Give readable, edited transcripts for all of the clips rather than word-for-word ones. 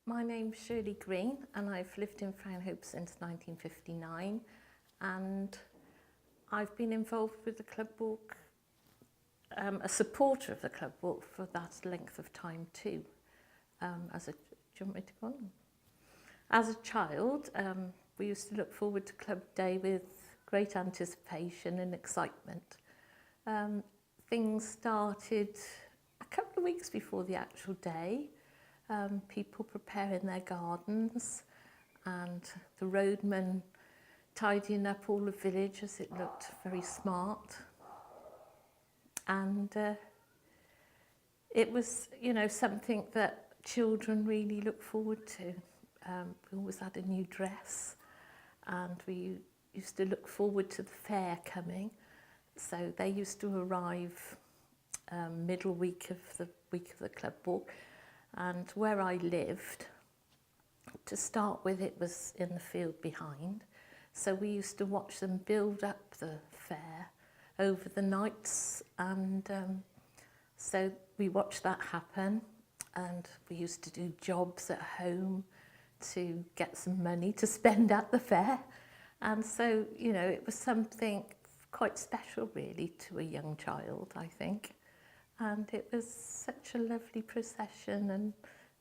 My name's Shirley Green and I've lived in Fownhope since 1959, and I've been involved with the club walk, a supporter of the club walk for that length of time too. Do you want me to go on? As a child, we used to look forward to club day with great anticipation and excitement. Things started a couple of weeks before the actual day. People preparing their gardens and the roadmen tidying up all the village as it looked very smart. And it was, something that children really look forward to. We always had a new dress and we used to look forward to the fair coming. So they used to arrive middle week of the club walk. And where I lived, to start with, it was in the field behind. So we used to watch them build up the fair over the nights. And so we watched that happen. And we used to do jobs at home to get some money to spend at the fair. And so, it was something quite special, really, to a young child, I think. And it was such a lovely procession and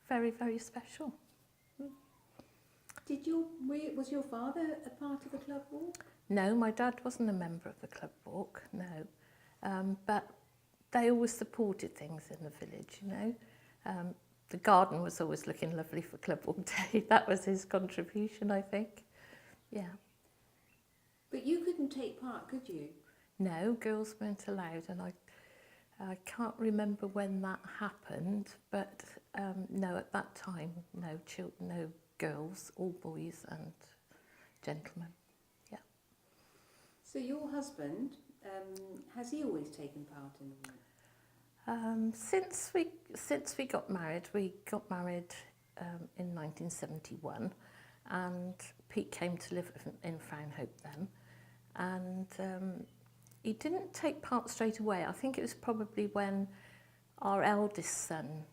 very, very special. Was your father a part of the club walk? No, my dad wasn't a member of the club walk, no. But they always supported things in the village, The garden was always looking lovely for club walk day. That was his contribution, I think. Yeah. But you couldn't take part, could you? No, girls weren't allowed, and I can't remember when that happened, but no, at that time, no children, no girls, all boys and gentlemen. Yeah. So your husband, has he always taken part in the walk? Since we got married in 1971, and Pete came to live in Fownhope then, and he didn't take part straight away. I think it was probably when our eldest son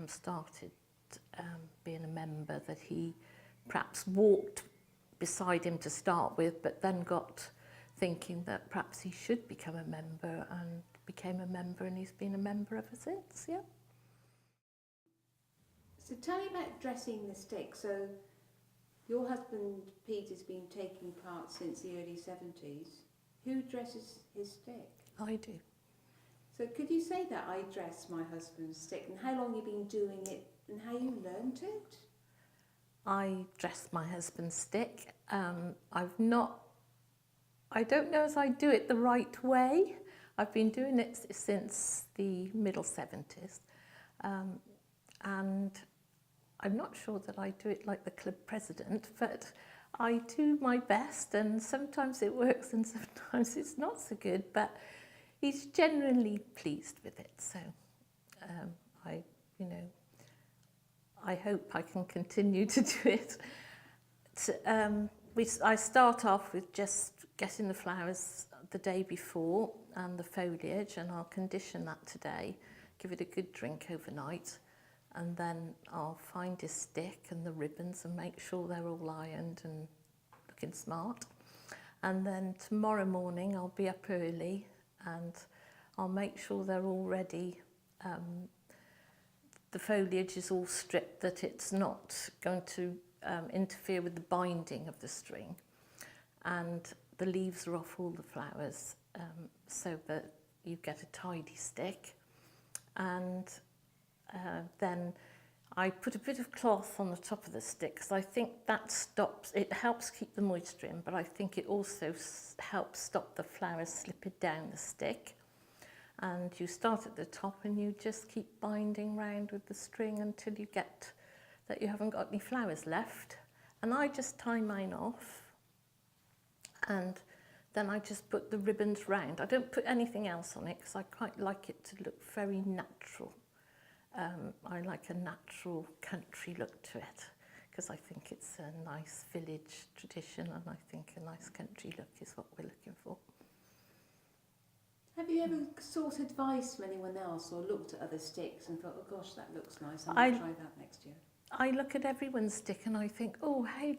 started being a member that he perhaps walked beside him to start with, but then got thinking that perhaps he should become a member, and became a member, and he's been a member ever since, yeah. So tell me about dressing the stick. So your husband Pete has been taking part since the early 70s. Who dresses his stick? I do. So could you say that I dress my husband's stick, and how long you've been doing it and how you learnt it? I dress my husband's stick. I don't know as I do it the right way. I've been doing it since the middle 70s. And I'm not sure that I do it like the club president, but I do my best, and sometimes it works and sometimes it's not so good, but he's generally pleased with it. So I hope I can continue to do it. I start off with just getting the flowers the day before and the foliage, and I'll condition that today, give it a good drink overnight, and then I'll find his stick and the ribbons and make sure they're all ironed and looking smart. And then tomorrow morning I'll be up early and I'll make sure they're all ready. The foliage is all stripped, that it's not going to interfere with the binding of the string. And the leaves are off all the flowers, so that you get a tidy stick. And then I put a bit of cloth on the top of the stick, because I think that it helps keep the moisture in, but I think it also helps stop the flowers slipping down the stick. And you start at the top and you just keep binding round with the string until you get that you haven't got any flowers left. And I just tie mine off, and then I just put the ribbons round. I don't put anything else on it because I quite like it to look very natural. I like a natural country look to it, because I think it's a nice village tradition, and I think a nice country look is what we're looking for. Have you ever sought advice from anyone else or looked at other sticks and thought, oh gosh, that looks nice, I'm going to try that next year? I look at everyone's stick and I think, oh, where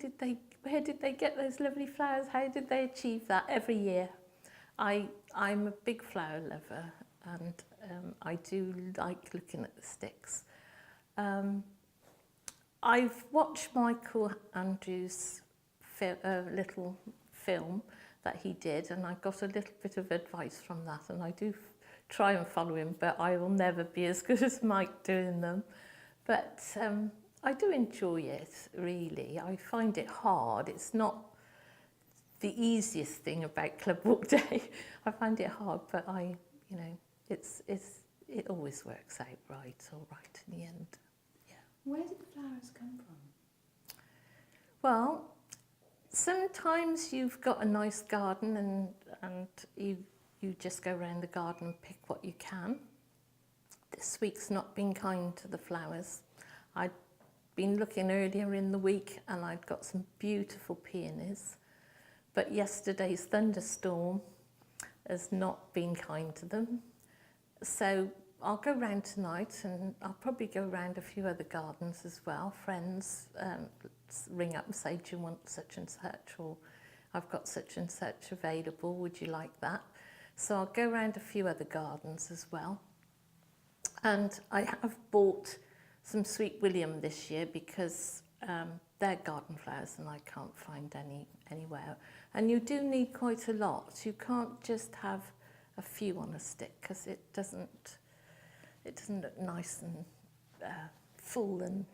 did they get those lovely flowers? How did they achieve that every year? I'm a big flower lover, and I do like looking at the sticks. I've watched Michael Andrews' little film that he did, and I got a little bit of advice from that, and I do try and follow him, but I will never be as good as Mike doing them. But I do enjoy it, really. I find it hard. It's not the easiest thing about Club Walk Day. I find it hard, but it always works out all right in the end. Yeah. Where did the flowers come from? Well, sometimes you've got a nice garden and you just go around the garden and pick what you can. This week's not been kind to the flowers. I'd been looking earlier in the week and I'd got some beautiful peonies, but yesterday's thunderstorm has not been kind to them. So I'll go round tonight, and I'll probably go round a few other gardens as well. Friends ring up and say, do you want such and such, or I've got such and such available, would you like that? So I'll go round a few other gardens as well. And I have bought some Sweet William this year because they're garden flowers and I can't find anywhere. And you do need quite a lot. You can't just have a few on a stick because it doesn't look nice and full and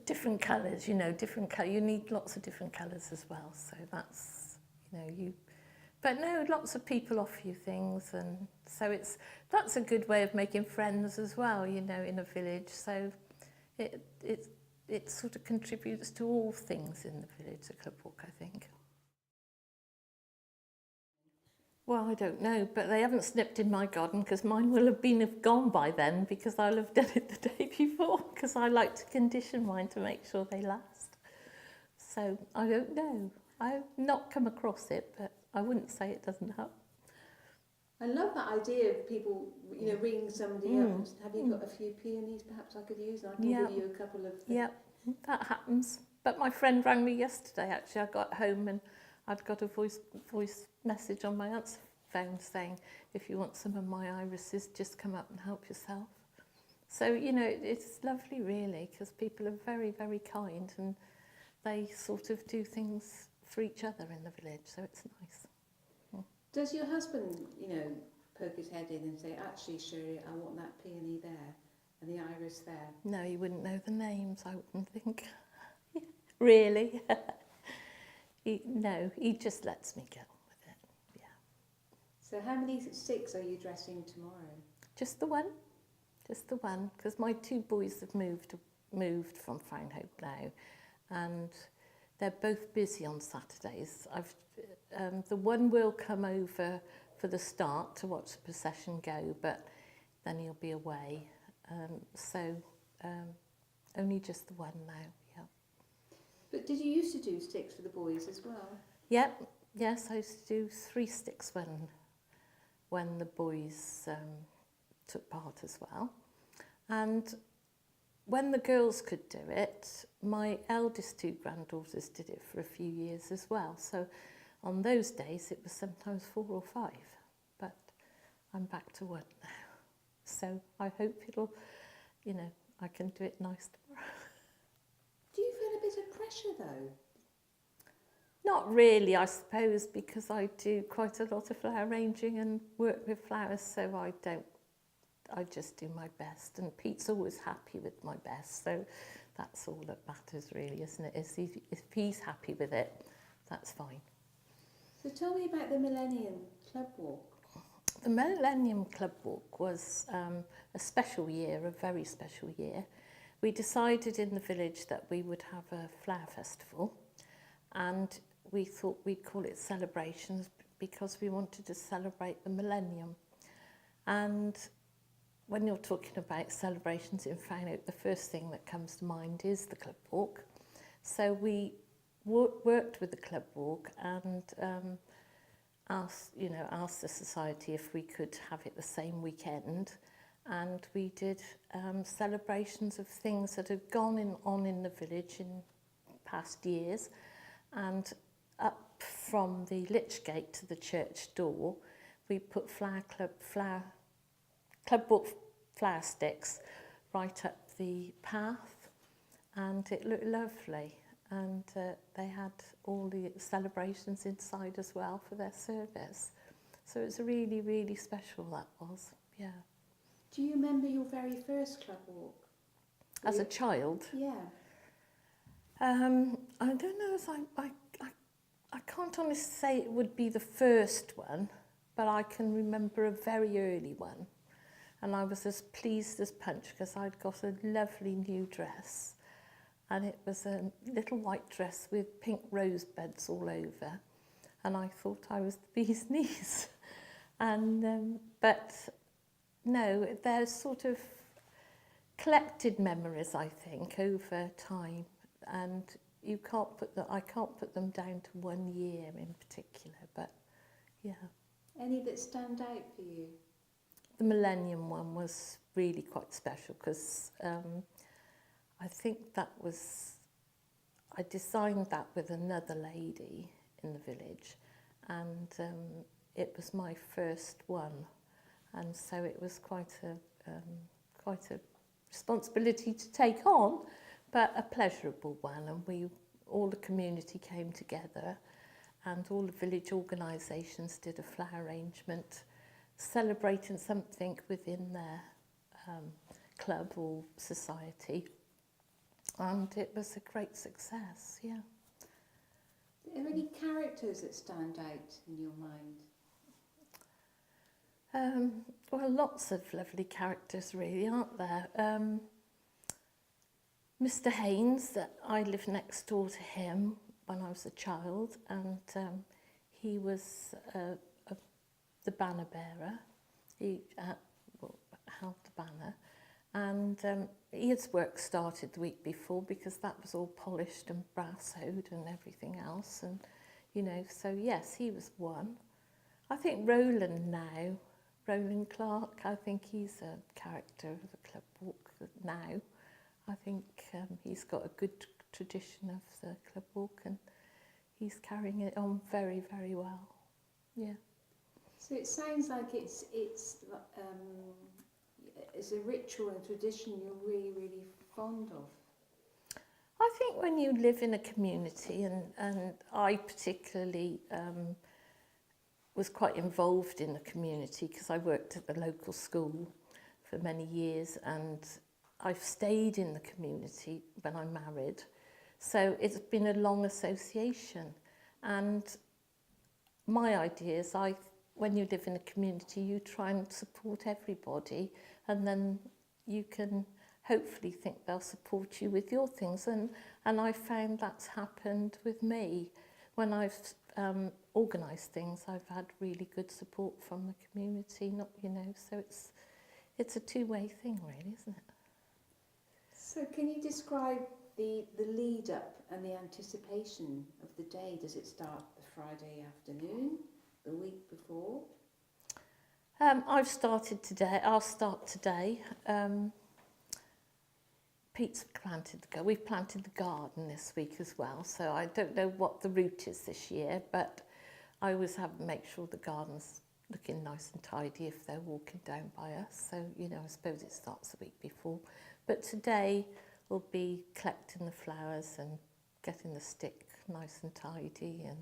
different colours, different colour. You need lots of different colours as well. So that's, but no, lots of people offer you things, and so that's a good way of making friends as well, in a village. So it sort of contributes to all things in the village, the Club Walk, I think. Well, I don't know, but they haven't snipped in my garden because mine will have gone by then, because I'll have done it the day before, because I like to condition mine to make sure they last. So I don't know. I've not come across it, but I wouldn't say it doesn't help. I love that idea of people, ringing somebody up and have you got a few peonies perhaps I could use? I can give you a couple of... Yeah, that happens. But my friend rang me yesterday, actually. I got home and I'd got a voice message on my answer phone saying, if you want some of my irises, just come up and help yourself. So, it's lovely, really, because people are very, very kind, and they sort of do things for each other in the village, so it's nice. Does your husband, poke his head in and say, actually, Shirley, I want that peony there and the iris there? No, he wouldn't know the names, I wouldn't think. Really? He just lets me get on with it, yeah. So how many sticks are you dressing tomorrow? Just the one, because my two boys have moved from Fownhope now, and they're both busy on Saturdays. The one will come over for the start to watch the procession go, but then he'll be away. So only just the one now, yeah. But did you used to do sticks for the boys as well? Yep, yes, I used to do 3 sticks when the boys took part as well. And when the girls could do it, my eldest 2 granddaughters did it for a few years as well. So on those days, it was sometimes 4 or 5. But I'm back to 1 now. So I hope it'll, I can do it nice tomorrow. Do you feel a bit of pressure, though? Not really, I suppose, because I do quite a lot of flower arranging and work with flowers, so I just do my best, and Pete's always happy with my best, so that's all that matters, really, isn't it? If he's happy with it, that's fine. So tell me about the Millennium Club Walk. The Millennium Club Walk was a special year, a very special year. We decided in the village that we would have a flower festival, and we thought we'd call it Celebrations because we wanted to celebrate the millennium. And when you're talking about celebrations in Fownhope, the first thing that comes to mind is the Club Walk. So we worked with the Club Walk and asked the society if we could have it the same weekend. and we did celebrations of things that had on in the village in past years, and up from the lich gate to the church door we put club flower sticks right up the path, and it looked lovely, and they had all the celebrations inside as well for their service. So it's really, really special, that was, yeah. Do you remember your very first club walk? As a child? Yeah. I don't know if I can't honestly say it would be the first one, but I can remember a very early one. And I was as pleased as punch because I'd got a lovely new dress. And it was a little white dress with pink rosebuds all over. And I thought I was the bee's knees. And, but no, there's sort of collected memories, I think, over time. And I can't put them down to 1 year in particular, but yeah. Any that stand out for you? The Millennium one was really quite special because I think I designed that with another lady in the village, and it was my first one, and so it was quite a responsibility to take on, but a pleasurable one, and all the community came together, and all the village organisations did a flower arrangement celebrating something within their club or society, and it was a great success, yeah. Are there any characters that stand out in your mind? Well, lots of lovely characters really, aren't there? Mr. Haynes, that I lived next door to him when I was a child, and he was the banner bearer. He held the banner, and his work started the week before because that was all polished and brassoed and everything else, and so yes, he was one. I think Roland Clark, I think he's a character of the club walk now. I think he's got a good tradition of the club walk, and he's carrying it on very, very well. Yeah. So it sounds like it's a ritual and tradition you're really, really fond of. I think when you live in a community, and I particularly was quite involved in the community because I worked at the local school for many years, and I've stayed in the community when I married. So it's been a long association. And my idea is when you live in a community, you try and support everybody, and then you can hopefully think they'll support you with your things. And I found that's happened with me. When I've organised things, I've had really good support from the community, so it's a two-way thing really, isn't it? So can you describe the lead up and the anticipation of the day? Does it start the Friday afternoon, the week before? I've started today. I'll start today. Pete's planted we've planted the garden this week as well, so I don't know what the route is this year, but I always make sure the garden's looking nice and tidy if they're walking down by us. So, I suppose it starts the week before. But today we'll be collecting the flowers and getting the stick nice and tidy and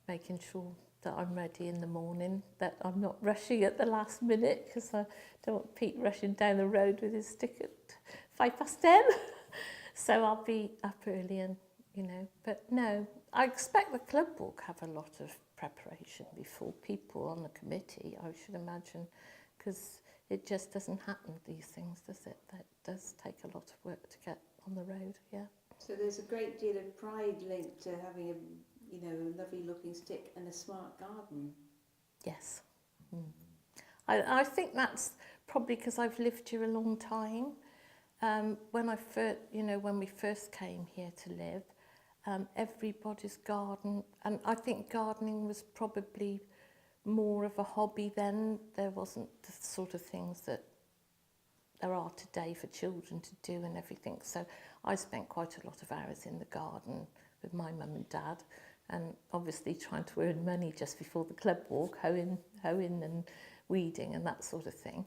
making sure that I'm ready in the morning, that I'm not rushing at the last minute because I don't want Pete rushing down the road with his stick at 10:05. So I'll be up early and, but no, I expect the club will have a lot of preparation before people on the committee, I should imagine, because it just doesn't happen, these things, does it? That does take a lot of work to get on the road, yeah. So there's a great deal of pride linked to having a lovely looking stick and a smart garden. Yes. I think that's probably because I've lived here a long time. When we first came here to live, everybody's garden, and I think gardening was probably more of a hobby then. There wasn't the sort of things that there are today for children to do and everything. So I spent quite a lot of hours in the garden with my mum and dad, and obviously trying to earn money just before the club walk, hoeing and weeding and that sort of thing.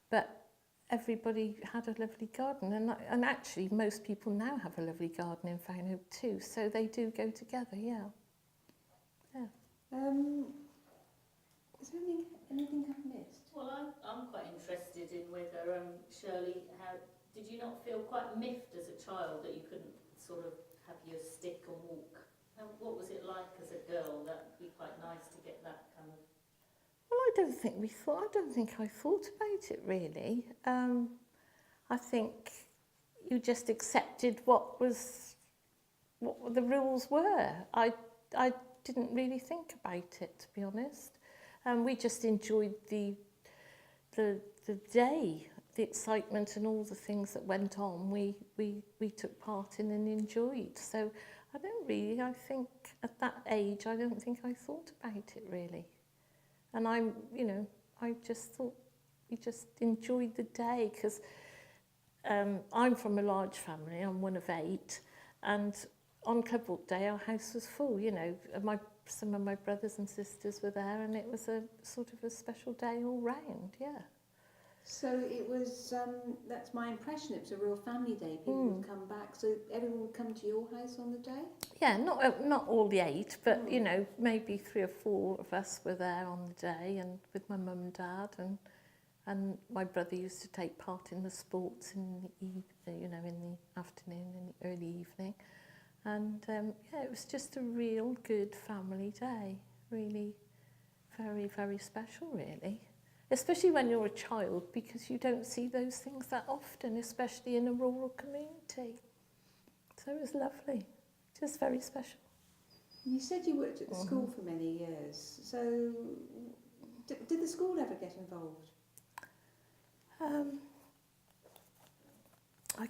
But everybody had a lovely garden, and actually most people now have a lovely garden in Fownhope too, so they do go together, yeah. Is there anything I've missed? Well, I'm quite interested in whether, Shirley, how did you not feel quite miffed as a child that you couldn't sort of have your stick and walk? What was it like as a girl? That would be quite nice to get that kind of... Well, I don't think I thought about it really. I think you just accepted what the rules were. I didn't really think about it, to be honest. We just enjoyed the day, the excitement and all the things that went on. We took part in and enjoyed. So I think at that age, I don't think I thought about it really. And I just thought we just enjoyed the day, because I'm from a large family. I'm one of 8, and on Club Walk Day, our house was full. You know, some of my brothers and sisters were there, and it was a sort of a special day all round. Yeah. So it was, that's my impression, it was a real family day. People would come back, so everyone would come to your house on the day? Yeah, not all the 8, but you know, maybe 3 or 4 of us were there on the day, and with my mum and dad, and my brother used to take part in the sports in the afternoon and the early evening, and yeah, it was just a real good family day, really very, very special, really. Especially when you're a child, because you don't see those things that often, especially in a rural community. So it was lovely, just very special. You said you worked at the school for many years, so did the school ever get involved? I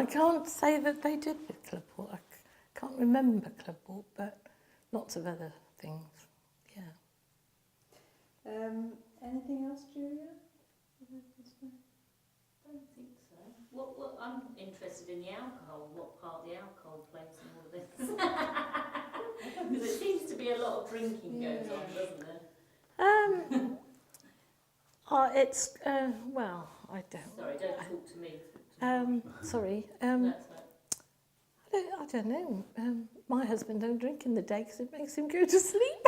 can't say that they did with Club Walk. I can't remember Club Walk, but lots of other things, yeah. Anything else, Julia? I don't think so. What I'm interested in the alcohol. What part the alcohol plays in all of this? Because it seems to be a lot of drinking goes on, doesn't there? It's well, I don't. Sorry, don't talk to me. Sorry. That's right. I don't know. My husband don't drink in the day because it makes him go to sleep.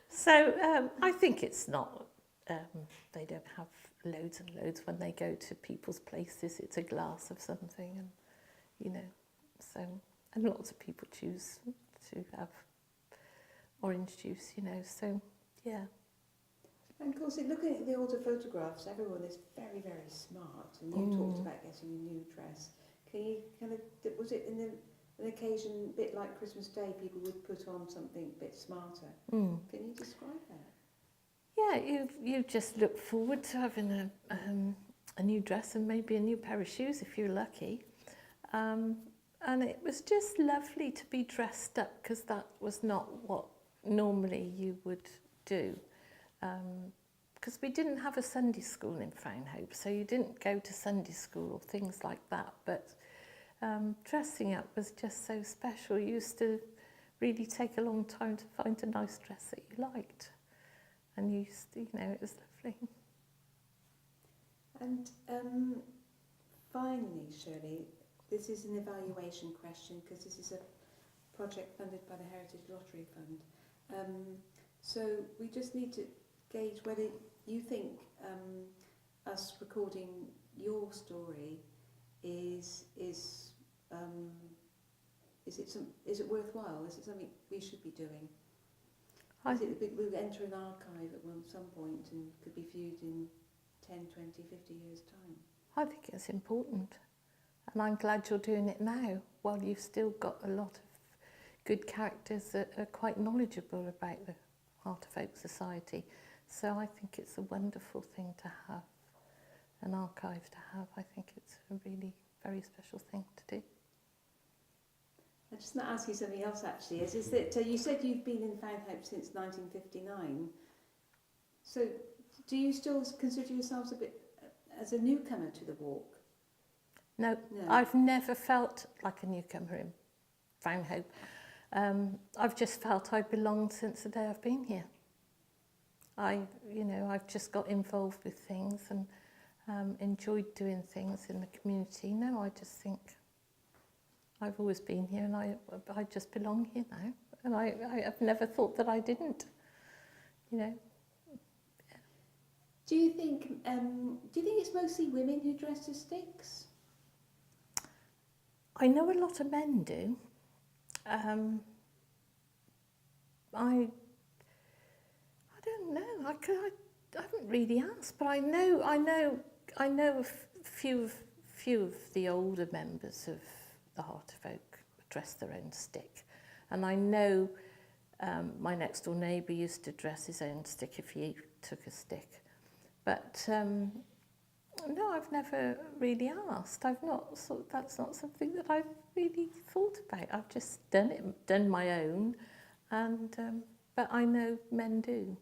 So I think it's not. They don't have loads and loads when they go to people's places. It's a glass of something, and you know. So, and lots of people choose to have orange juice, you know. So yeah. And of course, looking at the older photographs, everyone is very, very smart. And you talked about getting a new dress. Can you kind of, was it in an occasion, a bit like Christmas Day, people would put on something a bit smarter? Can you describe that? Yeah, you just look forward to having a new dress and maybe a new pair of shoes if you're lucky. And it was just lovely to be dressed up, because that was not what normally you would do. Because we didn't have a Sunday school in Fownhope, so you didn't go to Sunday school or things like that. But dressing up was just so special. You used to really take a long time to find a nice dress that you liked. And you used to, it was lovely. And finally, Shirley, this is an evaluation question, because this is a project funded by the Heritage Lottery Fund. So we just need to gauge whether you think us recording your story is it worthwhile? Is it something we should be doing? Is it that we'll enter an archive at some point and could be viewed in 10, 20, 50 years' time? I think it's important, and I'm glad you're doing it now, while you've still got a lot of good characters that are quite knowledgeable about the Heart of Oak Society. So I think it's a wonderful thing to have, an archive to have. I think it's a really very special thing to do. I just want to ask you something else, actually. Is that you said you've been in Fownhope since 1959. So Do you still consider yourselves a bit as a newcomer to the walk? No, No. I've never felt like a newcomer in Fownhope. I've just felt I belonged since the day I've been here. I've just got involved with things and enjoyed doing things in the community. No, I just think I've always been here and I just belong here now. And I've never thought that I didn't, you know. Do you think it's mostly women who dress as sticks? I know a lot of men do. I don't know. I haven't really asked, but I know a few of the older members of the Heart of Oak dress their own stick, and I know my next door neighbour used to dress his own stick if he took a stick, but. No, I've never really asked. That's not something that I've really thought about. I've just done my own, and but I know men do.